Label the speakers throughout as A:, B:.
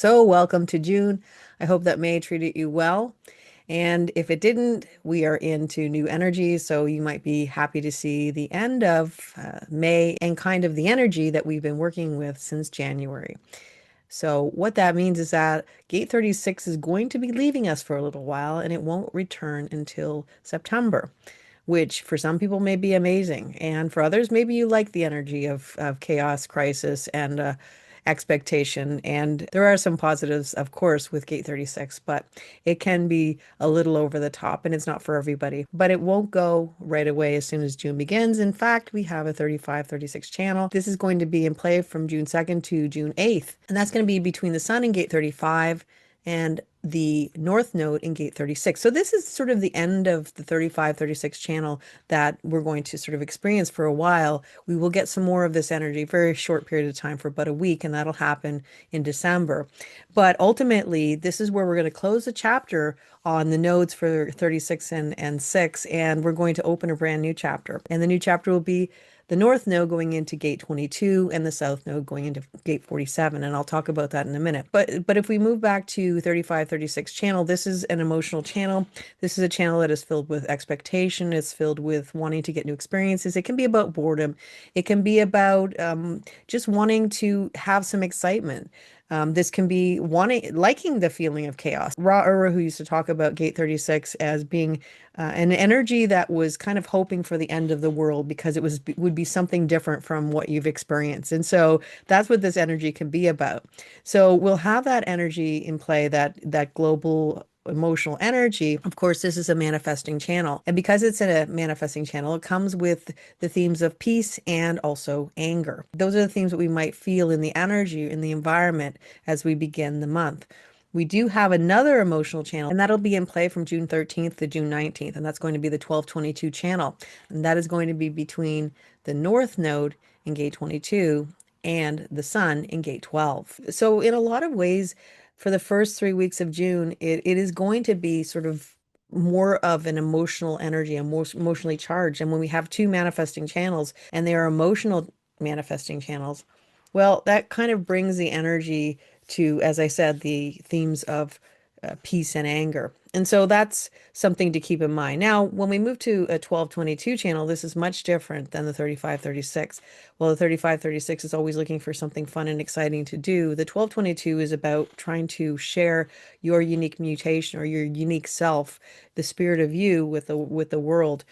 A: So, welcome to June. I hope that May treated you well. And if it didn't, we are into new energy. So, you might be happy to see the end of May and kind of the energy that we've been working with since January. So, what that means is that Gate 36 is going to be leaving us for a little while and it won't return until September, which for some people may be amazing. And for others, maybe you like the energy of chaos, crisis, and expectation. And there are some positives, of course, with Gate 36, but it can be a little over the top and it's not for everybody. But it won't go right away as soon as June begins. In fact, we have a 35-36 channel. This is going to be in play from June 2nd to June 8th. And that's going to be between the Sun and Gate 35 and the North Node in Gate 36. So this is sort of the end of the 35-36 channel that we're going to sort of experience for a while. We will get some more of this energy, very short period of time for about a week, and that'll happen in December. But ultimately, this is where we're going to close the chapter on the nodes for 36 and 6, and we're going to open a brand new chapter. And the new chapter will be the North Node going into Gate 22 and the South Node going into Gate 47. And I'll talk about that in a minute. But if we move back to 35-36 channel, this is an emotional channel. This is a channel that is filled with expectation. It's filled with wanting to get new experiences. It can be about boredom. It can be about just wanting to have some excitement. This can be liking the feeling of chaos. Ra Ura, who used to talk about Gate 36 as being an energy that was kind of hoping for the end of the world because it would be something different from what you've experienced. And so that's what this energy can be about. So we'll have that energy in play, that global emotional energy. Of course, this is a manifesting channel. And because it's a manifesting channel, it comes with the themes of peace and also anger. Those are the themes that we might feel in the energy, in the environment as we begin the month. We do have another emotional channel, and that'll be in play from June 13th to June 19th, and that's going to be the 1222 channel. And that is going to be between the North Node in Gate 22 and the Sun in Gate 12. So in a lot of ways, for the first 3 weeks of June, it is going to be sort of more of an emotional energy and more emotionally charged. And when we have two manifesting channels and they are emotional manifesting channels, well, that kind of brings the energy to, as I said, the themes of peace and anger. And so that's something to keep in mind. Now, when we move to a 1222 channel, this is much different than the 35-36. Well, the 35-36 is always looking for something fun and exciting to do. The 1222 is about trying to share your unique mutation or your unique self, the spirit of you with the world.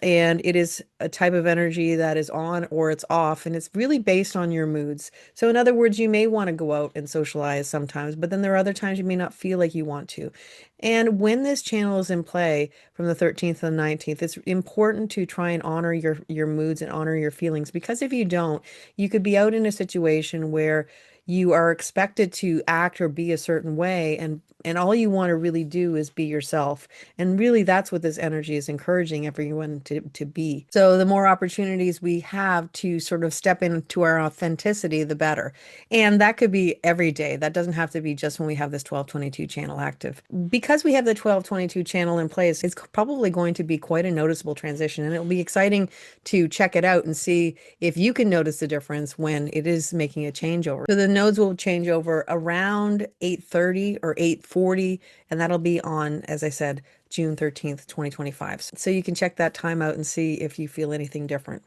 A: And it is a type of energy that is on or it's off, and it's really based on your moods. So in other words, you may want to go out and socialize sometimes, but then there are other times you may not feel like you want to. And when this channel is in play from the 13th to the 19th, it's important to try and honor your moods and honor your feelings, because if you don't, you could be out in a situation where you are expected to act or be a certain way, and all you want to really do is be yourself. And really, that's what this energy is encouraging everyone to be. So the more opportunities we have to sort of step into our authenticity, the better. And that could be every day. That doesn't have to be just when we have this 1222 channel active. Because we have the 1222 channel in place, it's probably going to be quite a noticeable transition. And it'll be exciting to check it out and see if you can notice the difference when it is making a changeover. So the nodes will change over around 8:30 or 8:40, and that'll be on, as I said, June 13th, 2025. So you can check that time out and see if you feel anything different.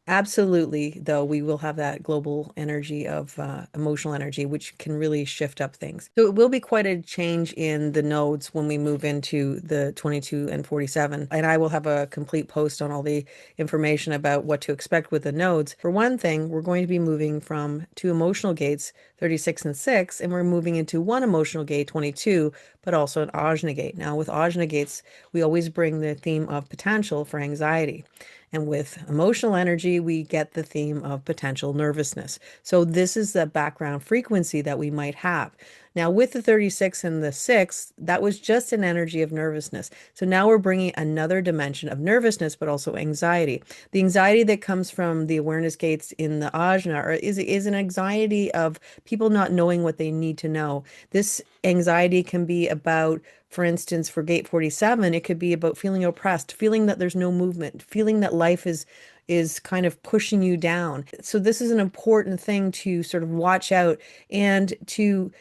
A: Absolutely, though, we will have that global energy of emotional energy, which can really shift up things. So it will be quite a change in the nodes when we move into the 22 and 47. And I will have a complete post on all the information about what to expect with the nodes. For one thing, we're going to be moving from two emotional gates, 36 and 6, and we're moving into one emotional gate, 22, but also an Ajna gate. Now, with Ajna gates, we always bring the theme of potential for anxiety. And with emotional energy, we get the theme of potential nervousness. So this is the background frequency that we might have. Now, with the 36 and the 6, that was just an energy of nervousness. So now we're bringing another dimension of nervousness, but also anxiety. The anxiety that comes from the awareness gates in the ajna is an anxiety of people not knowing what they need to know. This anxiety can be about, for instance, for gate 47, it could be about feeling oppressed, feeling that there's no movement, feeling that life is is kind of pushing you down. So this is an important thing to sort of watch out and to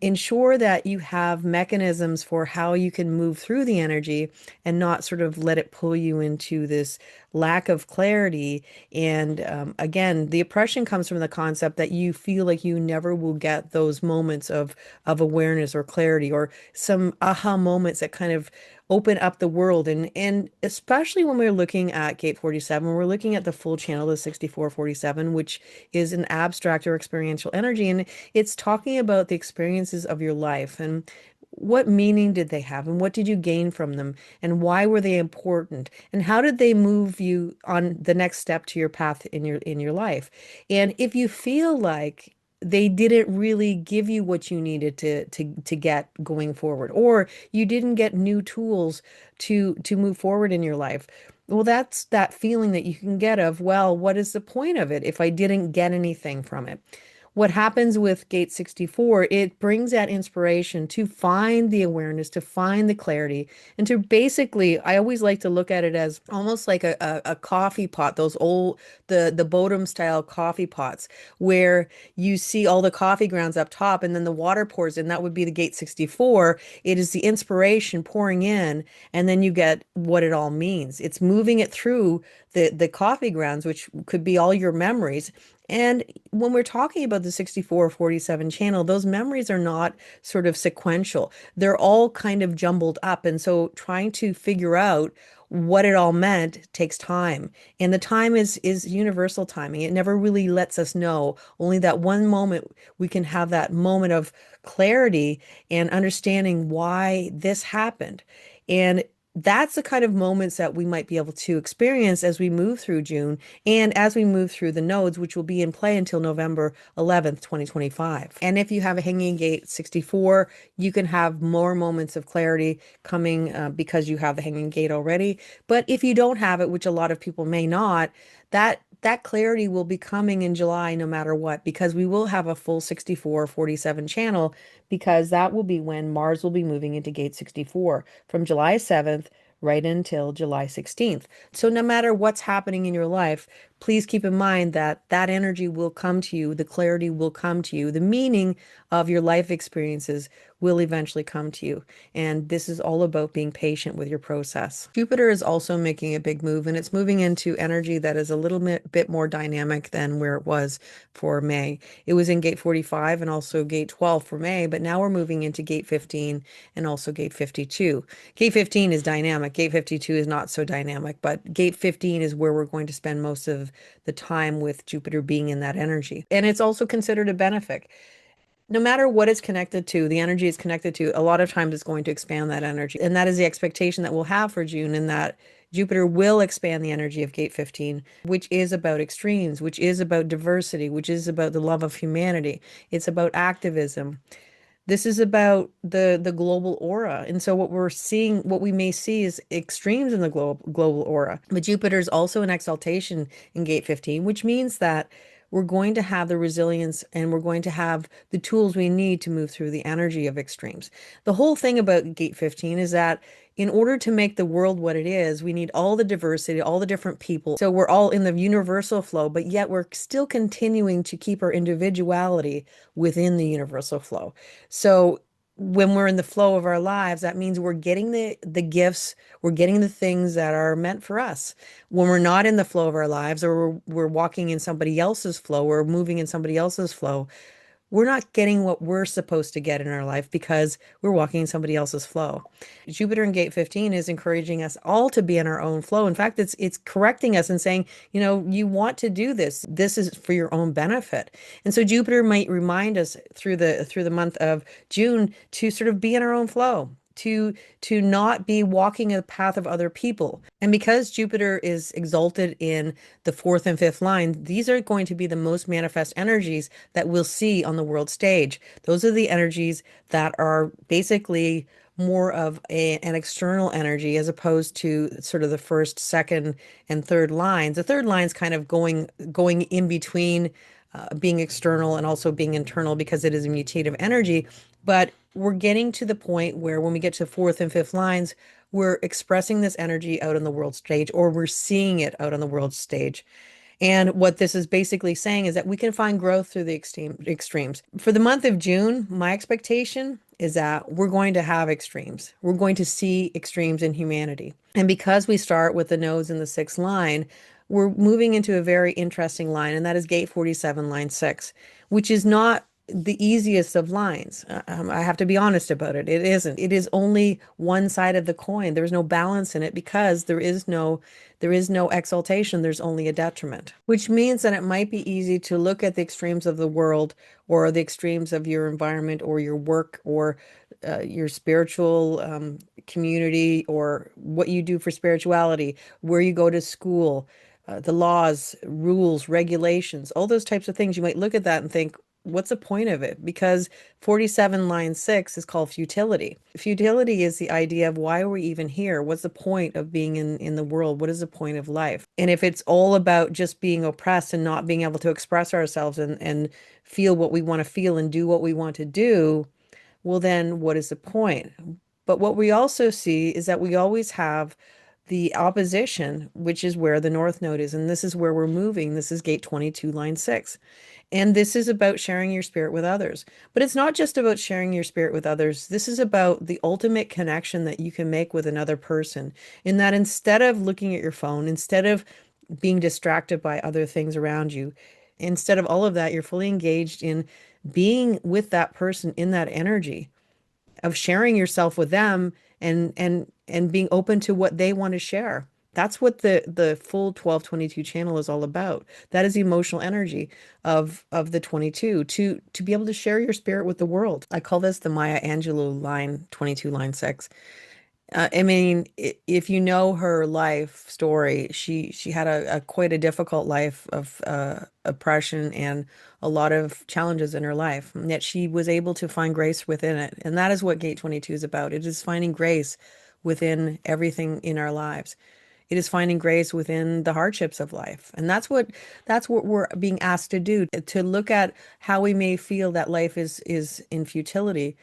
A: ensure that you have mechanisms for how you can move through the energy and not sort of let it pull you into this lack of clarity. And again, the oppression comes from the concept that you feel like you never will get those moments of awareness or clarity or some aha moments that kind of open up the world. And especially when we're looking at gate 47, we're looking at the full channel, the 6447, which is an abstract or experiential energy. And it's talking about the experiences of your life and what meaning did they have and what did you gain from them and why were they important and how did they move you on the next step to your path in your life. And if you feel like they didn't really give you what you needed to get going forward, or you didn't get new tools to move forward in your life. Well, that's that feeling that you can get of, well, what is the point of it if I didn't get anything from it? What happens with gate 64, it brings that inspiration to find the awareness, to find the clarity, and to basically, I always like to look at it as almost like a coffee pot, those old, the Bodum style coffee pots, where you see all the coffee grounds up top and then the water pours in. That would be the gate 64. It is the inspiration pouring in, and then you get what it all means. It's moving it through the coffee grounds, which could be all your memories. And when we're talking about the 6447 channel, those memories are not sort of sequential. They're all kind of jumbled up. And so trying to figure out what it all meant takes time. And the time is universal timing. It never really lets us know. Only that one moment we can have that moment of clarity and understanding why this happened. And that's the kind of moments that we might be able to experience as we move through June and as we move through the nodes, which will be in play until November 11th, 2025. And if you have a hanging gate 64, you can have more moments of clarity coming because you have the hanging gate already. But if you don't have it, which a lot of people may not, that clarity will be coming in July no matter what, because we will have a full 6447 channel, because that will be when Mars will be moving into gate 64 from July 7th right until July 16th. So no matter what's happening in your life, please keep in mind that that energy will come to you, the clarity will come to you, the meaning of your life experiences will eventually come to you. And this is all about being patient with your process. Jupiter is also making a big move, and it's moving into energy that is a little bit more dynamic than where it was for May. It was in gate 45 and also gate 12 for May, but now we're moving into gate 15 and also gate 52. Gate 15 is dynamic. Gate 52 is not so dynamic, but gate 15 is where we're going to spend most of the time with Jupiter being in that energy. And it's also considered a benefic. No matter what it's connected to, the energy is connected to, a lot of times it's going to expand that energy. And that is the expectation that we'll have for June, in that Jupiter will expand the energy of gate 15, which is about extremes, which is about diversity, which is about the love of humanity. It's about activism. This is about the global aura. And so what we're seeing, what we may see is extremes in the global aura. But Jupiter is also an exaltation in gate 15, which means that we're going to have the resilience and we're going to have the tools we need to move through the energy of extremes. The whole thing about gate 15 is that in order to make the world what it is, we need all the diversity, all the different people. So we're all in the universal flow, but yet we're still continuing to keep our individuality within the universal flow. So when we're in the flow of our lives, that means we're getting the gifts, we're getting the things that are meant for us. When we're not in the flow of our lives, or we're walking in somebody else's flow, or moving in somebody else's flow, we're not getting what we're supposed to get in our life because we're walking in somebody else's flow. Jupiter in gate 15 is encouraging us all to be in our own flow. In fact, it's correcting us and saying, you know, you want to do this. This is for your own benefit. And so Jupiter might remind us through the month of June to sort of be in our own flow, to not be walking a path of other people. And because Jupiter is exalted in the fourth and fifth line, these are going to be the most manifest energies that we'll see on the world stage. Those are the energies that are basically more of an external energy, as opposed to sort of the first, second, and third lines. The third line's kind of going in between being external and also being internal, because it is a mutative energy. But we're getting to the point where when we get to fourth and fifth lines, we're expressing this energy out on the world stage, or we're seeing it out on the world stage. And what this is basically saying is that we can find growth through the extremes. For the month of June, my expectation is that we're going to have extremes. We're going to see extremes in humanity. And because we start with the nodes in the sixth line, we're moving into a very interesting line, and that is gate 47, line 6, which is not the easiest of lines. I have to be honest about it. It isn't. It is only one side of the coin. There's no balance in it because there is no exaltation. There's only a detriment, which means that it might be easy to look at the extremes of the world or the extremes of your environment or your work or your spiritual community or what you do for spirituality, where you go to school, the laws, rules, regulations, all those types of things. You might look at that and think, what's the point of it? Because 47 line 6 is called futility. Futility is the idea of why are we even here? What's the point of being in the world? What is the point of life? And if it's all about just being oppressed and not being able to express ourselves and feel what we want to feel and do what we want to do, well, then what is the point? But what we also see is that we always have the opposition, which is where the North Node is. And this is where we're moving. This is gate 22, line 6. And this is about sharing your spirit with others. But it's not just about sharing your spirit with others. This is about the ultimate connection that you can make with another person. In that instead of looking at your phone, instead of being distracted by other things around you, instead of all of that, you're fully engaged in being with that person in that energy of sharing yourself with them and being open to what they want to share. That's what the full 1222 channel is all about. That is the emotional energy of the 22 to be able to share your spirit with the world. I call this the Maya Angelou line 22 line 6. I mean, if you know her life story, she had a quite a difficult life of oppression and a lot of challenges in her life. And yet she was able to find grace within it. And that is what Gate 22 is about. It is finding grace within everything in our lives. It is finding grace within the hardships of life. And that's what we're being asked to do, to look at how we may feel that life is in futility,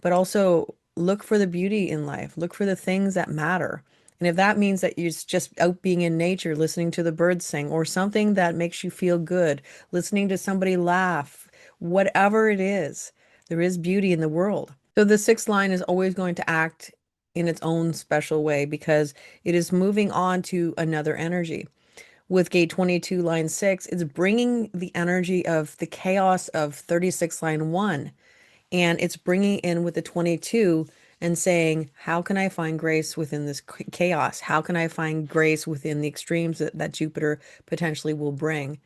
A: but also look for the beauty in life, look for the things that matter. And if that means that you're just out being in nature, listening to the birds sing, or something that makes you feel good, listening to somebody laugh, whatever it is, there is beauty in the world. So the sixth line is always going to act in its own special way because it is moving on to another energy. With gate 22, line 6, it's bringing the energy of the chaos of 36, line 1, and it's bringing in with the 22 and saying, how can I find grace within this chaos? How can I find grace within the extremes that Jupiter potentially will bring?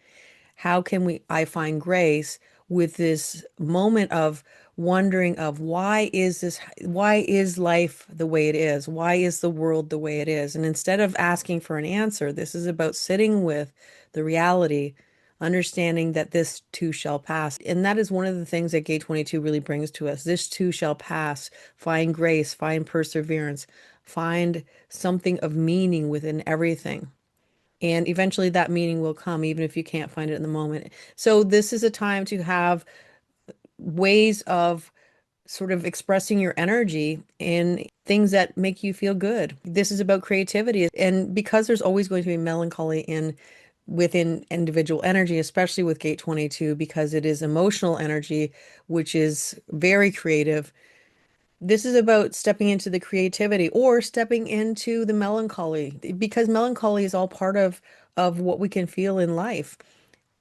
A: How can I find grace with this moment of wondering of why is life the way it is? Why is the world the way it is? And instead of asking for an answer, this is about sitting with the reality, understanding that this too shall pass. And that is one of the things that Gate 22 really brings to us. This too shall pass. Find grace, find perseverance, find something of meaning within everything. And eventually that meaning will come, even if you can't find it in the moment. So this is a time to have ways of sort of expressing your energy in things that make you feel good. This is about creativity. And because there's always going to be melancholy within individual energy, especially with gate 22, because it is emotional energy, which is very creative. This is about stepping into the creativity or stepping into the melancholy, because melancholy is all part of what we can feel in life.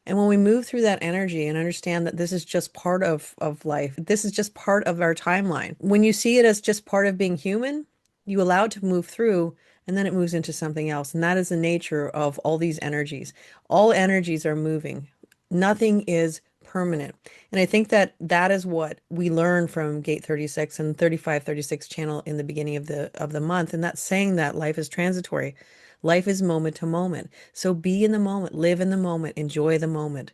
A: And when we move through that energy and understand that this is just part of life, this is just part of our timeline. When you see it as just part of being human, you allow it to move through and then it moves into something else. And that is the nature of all these energies. All energies are moving. Nothing is permanent. And I think that that is what we learn from Gate 36 and 35, 36 channel in the beginning of the month. And that's saying that life is transitory. Life is moment to moment. So be in the moment, live in the moment, enjoy the moment,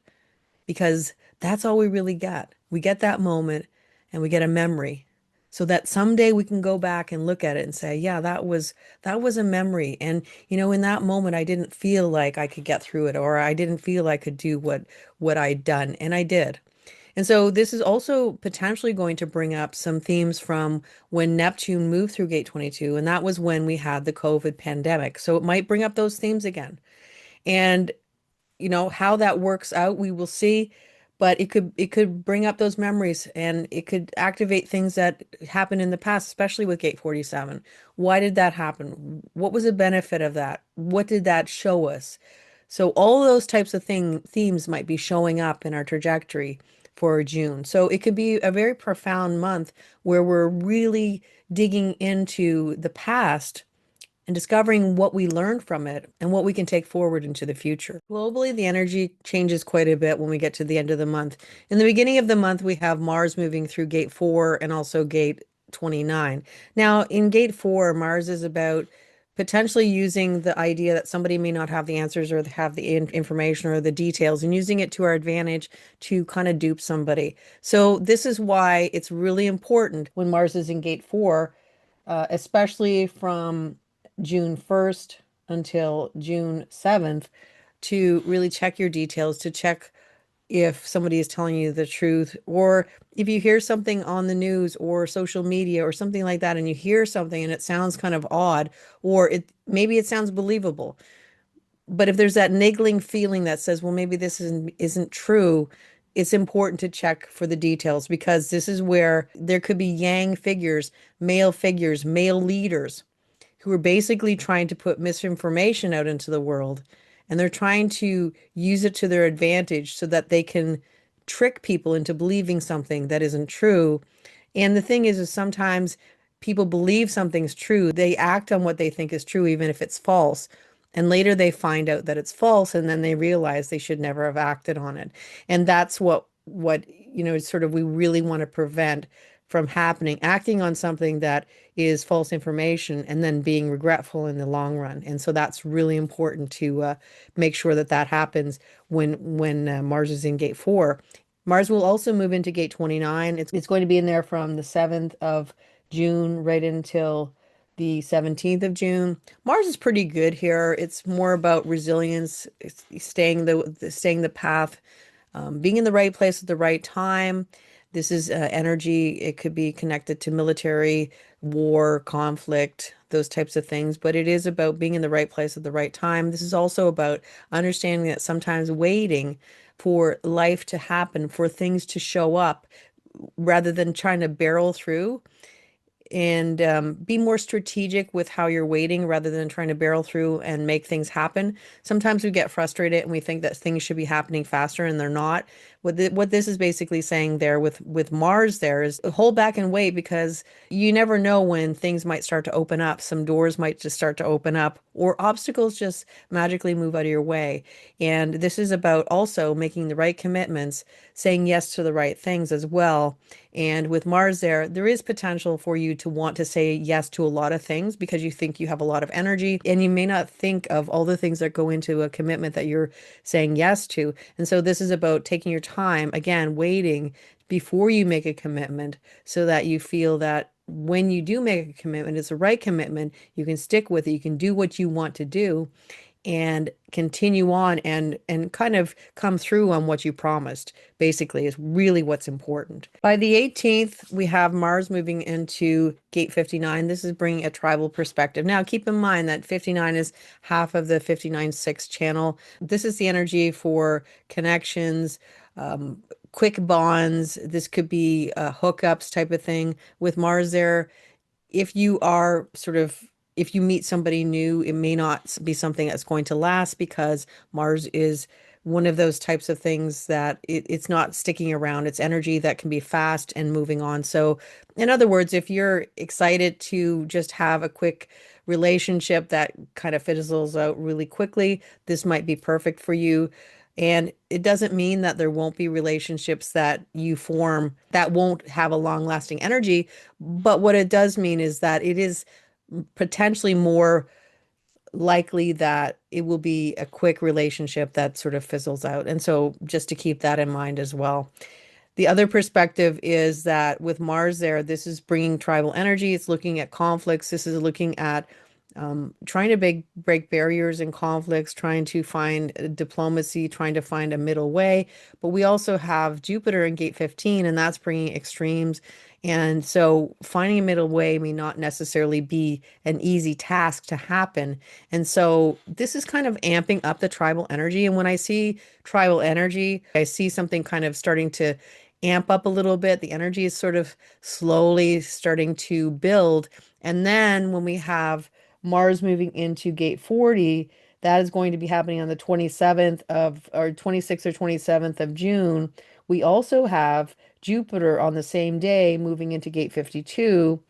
A: because that's all we really get. We get that moment and we get a memory so that someday we can go back and look at it and say, yeah, that was a memory. And in that moment I didn't feel like I could get through it, or I didn't feel I could do what I'd done, and I did. And so this is also potentially going to bring up some themes from when Neptune moved through gate 22, and that was when we had the COVID pandemic. So it might bring up those themes again. And how that works out, we will see. But it could bring up those memories, and it could activate things that happened in the past, especially with gate 47. Why did that happen? What was the benefit of that? What did that show us? So all those types of themes might be showing up in our trajectory for June. So it could be a very profound month where we're really digging into the past and discovering what we learned from it and what we can take forward into the future. Globally, the energy changes quite a bit when we get to the end of the month. In the beginning of the month, we have Mars moving through gate 4 and also gate 29. Now, in gate 4, Mars is about potentially using the idea that somebody may not have the answers or have the information or the details and using it to our advantage to kind of dupe somebody. So this is why it's really important when Mars is in gate 4, especially from June 1st until June 7th, to really check your details, to check if somebody is telling you the truth, or if you hear something on the news or social media or something like that, and you hear something and it sounds kind of odd, or maybe it sounds believable. But if there's that niggling feeling that says, well, maybe this isn't true, it's important to check for the details, because this is where there could be yang figures, male leaders who are basically trying to put misinformation out into the world, and they're trying to use it to their advantage so that they can trick people into believing something that isn't true. And the thing is sometimes people believe something's true. They act on what they think is true, even if it's false. And later they find out that it's false, and then they realize they should never have acted on it. And that's what sort of we really want to prevent from happening, acting on something that is false information and then being regretful in the long run. And so that's really important to make sure that that happens when Mars is in gate 4. Mars will also move into gate 29. It's going to be in there from the 7th of June right until the 17th of June. Mars is pretty good here. It's more about resilience, it's staying the path, being in the right place at the right time. This is energy. It could be connected to military, war, conflict, those types of things. But it is about being in the right place at the right time. This is also about understanding that sometimes waiting for life to happen, for things to show up, rather than trying to barrel through, and be more strategic with how you're waiting rather than trying to barrel through and make things happen. Sometimes we get frustrated and we think that things should be happening faster and they're not. What this is basically saying there with Mars there is hold back and wait, because you never know when things might start to open up. Some doors might just start to open up, or obstacles just magically move out of your way. And this is about also making the right commitments, saying yes to the right things as well. And with Mars there is potential for you to want to say yes to a lot of things because you think you have a lot of energy, and you may not think of all the things that go into a commitment that you're saying yes to. And so this is about taking your time, again, waiting before you make a commitment so that you feel that when you do make a commitment, it's the right commitment. You can stick with it. You can do what you want to do and continue on and kind of come through on what you promised, basically, is really what's important. By the 18th, we have Mars moving into gate 59. This is bringing a tribal perspective. Now, keep in mind that 59 is half of the 59-6 channel. This is the energy for connections, quick bonds. This could be hookups type of thing. With Mars there, if you are sort of if you meet somebody new, it may not be something that's going to last, because Mars is one of those types of things that it's not sticking around. It's energy that can be fast and moving on. So, in other words, if you're excited to just have a quick relationship that kind of fizzles out really quickly, this might be perfect for you. And it doesn't mean that there won't be relationships that you form that won't have a long-lasting energy. But what it does mean is that it is potentially more likely that it will be a quick relationship that sort of fizzles out. And so just to keep that in mind as well. The other perspective is that with Mars there, this is bringing tribal energy. It's looking at conflicts. This is looking at trying to break barriers and conflicts, trying to find diplomacy, trying to find a middle way. But we also have Jupiter in gate 15, and that's bringing extremes. And so finding a middle way may not necessarily be an easy task to happen. And so this is kind of amping up the tribal energy. And when I see tribal energy, I see something kind of starting to amp up a little bit. The energy is sort of slowly starting to build. And then when we have Mars moving into gate 40, that is going to be happening on the 27th of, or 26th or 27th of June. We also have Jupiter on the same day moving into gate 52.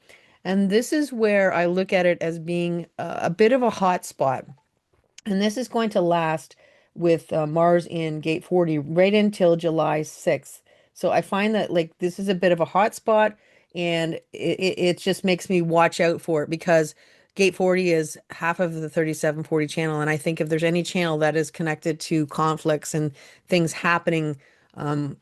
A: And this is where I look at it as being a bit of a hot spot. And this is going to last with Mars in gate 40 right until July 6th. So I find that like this is a bit of a hot spot, and it just makes me watch out for it because gate 40 is half of the 3740 channel. And I think if there's any channel that is connected to conflicts and things happening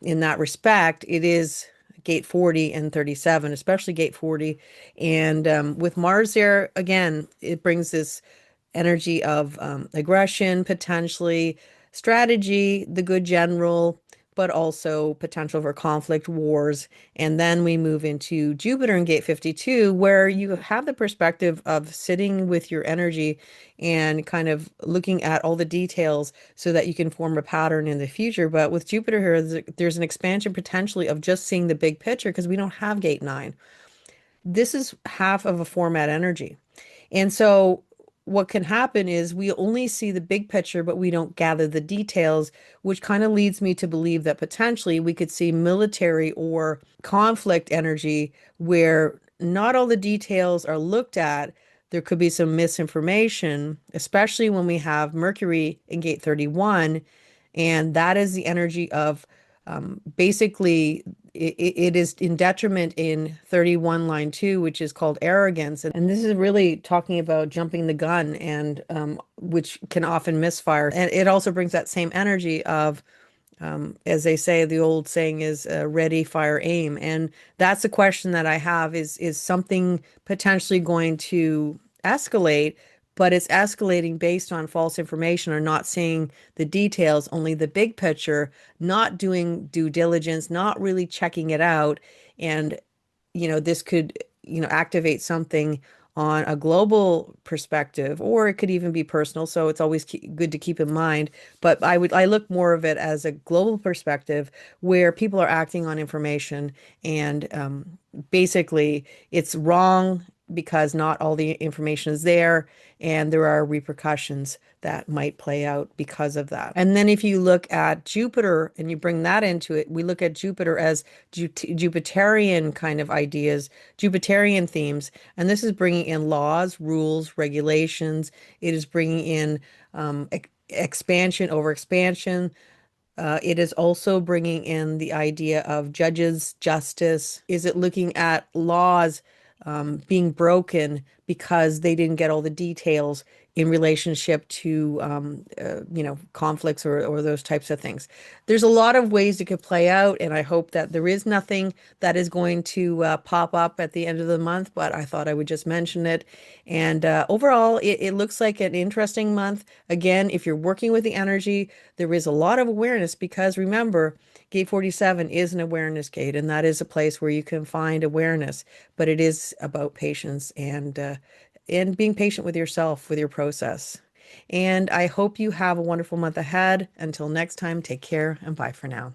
A: in that respect, it is gate 40 and 37, especially gate 40. And with Mars there, again, it brings this energy of aggression, potentially strategy, the good general, but also potential for conflict, wars. And then we move into Jupiter in gate 52, where you have the perspective of sitting with your energy and kind of looking at all the details so that you can form a pattern in the future. But with Jupiter here, there's an expansion potentially of just seeing the big picture because we don't have gate 9. This is half of a format energy. And so what can happen is we only see the big picture, but we don't gather the details, which kind of leads me to believe that potentially we could see military or conflict energy where not all the details are looked at. There could be some misinformation, especially when we have Mercury in gate 31, and that is the energy of basically it is in detriment in 31 line 2, which is called arrogance. And this is really talking about jumping the gun, and which can often misfire. And it also brings that same energy of as they say, the old saying is ready, fire, aim. And that's the question that I have is something potentially going to escalate, but it's escalating based on false information or not seeing the details, only the big picture, not doing due diligence, not really checking it out. And this could, activate something on a global perspective, or it could even be personal. So it's always good to keep in mind. But I look more of it as a global perspective where people are acting on information, and basically it's wrong because not all the information is there, and there are repercussions that might play out because of that. And then if you look at Jupiter and you bring that into it, we look at Jupiter as Jupiterian kind of ideas, Jupiterian themes, and this is bringing in laws, rules, regulations. It is bringing in expansion over expansion. It is also bringing in the idea of judges, justice. Is it looking at laws being broken because they didn't get all the details in relationship to, conflicts or those types of things? There's a lot of ways it could play out, and I hope that there is nothing that is going to pop up at the end of the month, but I thought I would just mention it. And overall, it looks like an interesting month. Again, if you're working with the energy, there is a lot of awareness because remember, gate 47 is an awareness gate, and that is a place where you can find awareness, but it is about patience and being patient with yourself, with your process. And I hope you have a wonderful month ahead. Until next time, take care and bye for now.